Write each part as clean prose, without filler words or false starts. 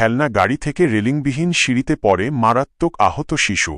খেলনা গাড়ি থেকে রেলিংবিহীন সিঁড়িতে পড়ে মারাত্মক আহত শিশু।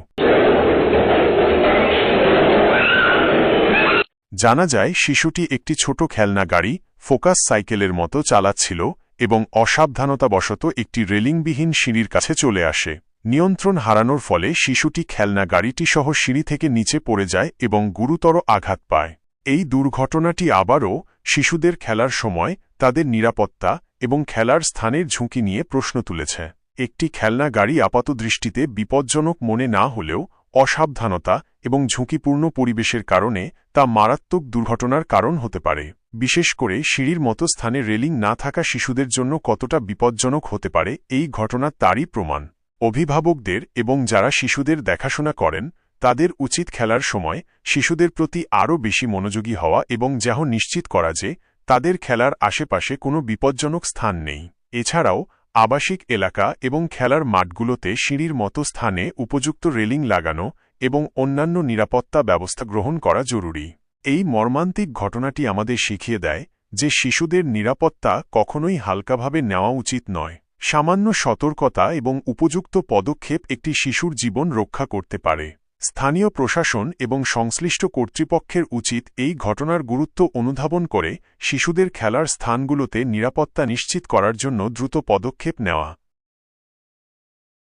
জানা যায় শিশুটি একটি ছোট খেলনা গাড়ি ফোকাস সাইকেলের মতো চালাচ্ছিল এবং অসাবধানতাবশত একটি রেলিংবিহীন সিঁড়ির কাছে চলে আসে। নিয়ন্ত্রণ হারানোর ফলে শিশুটি খেলনা গাড়িটি সহ সিঁড়ি থেকে নিচে পড়ে যায় এবং গুরুতর আঘাত পায়। এই দুর্ঘটনাটি আবারও শিশুদের খেলার সময় তাদের নিরাপত্তা এবং খেলার স্থানের ঝুঁকি নিয়ে প্রশ্ন তুলেছে। একটি খেলনা গাড়ি আপাতদৃষ্টিতে বিপজ্জনক মনে না হলেও অসাবধানতা এবং ঝুঁকিপূর্ণ পরিবেশের কারণে তা মারাত্মক দুর্ঘটনার কারণ হতে পারে। বিশেষ করে সিঁড়ির মতো স্থানে রেলিং না থাকা শিশুদের জন্য কতটা বিপজ্জনক হতে পারে এই ঘটনা তারই প্রমাণ। অভিভাবকদের এবং যারা শিশুদের দেখাশোনা করেন তাদের উচিত খেলার সময় শিশুদের প্রতি আরও বেশি মনোযোগী হওয়া এবং যেন নিশ্চিত করা যে তাদের খেলার আশেপাশে কোনো বিপজ্জনক স্থান নেই। এছাড়াও আবাসিক এলাকা এবং খেলার মাঠগুলোতে সিঁড়ির মতো স্থানে উপযুক্ত রেলিং লাগানো এবং অন্যান্য নিরাপত্তা ব্যবস্থা গ্রহণ করা জরুরি। এই মর্মান্তিক ঘটনাটি আমাদের শিখিয়ে দেয় যে শিশুদের নিরাপত্তা কখনোই হালকাভাবে নেওয়া উচিত নয়। সামান্য সতর্কতা এবং উপযুক্ত পদক্ষেপ একটি শিশুর জীবন রক্ষা করতে পারে। স্থানীয় প্রশাসন এবং সংশ্লিষ্ট কর্তৃপক্ষের উচিত এই ঘটনার গুরুত্ব অনুধাবন করে শিশুদের খেলার স্থানগুলোতে নিরাপত্তা নিশ্চিত করার জন্য দ্রুত পদক্ষেপ নেওয়া।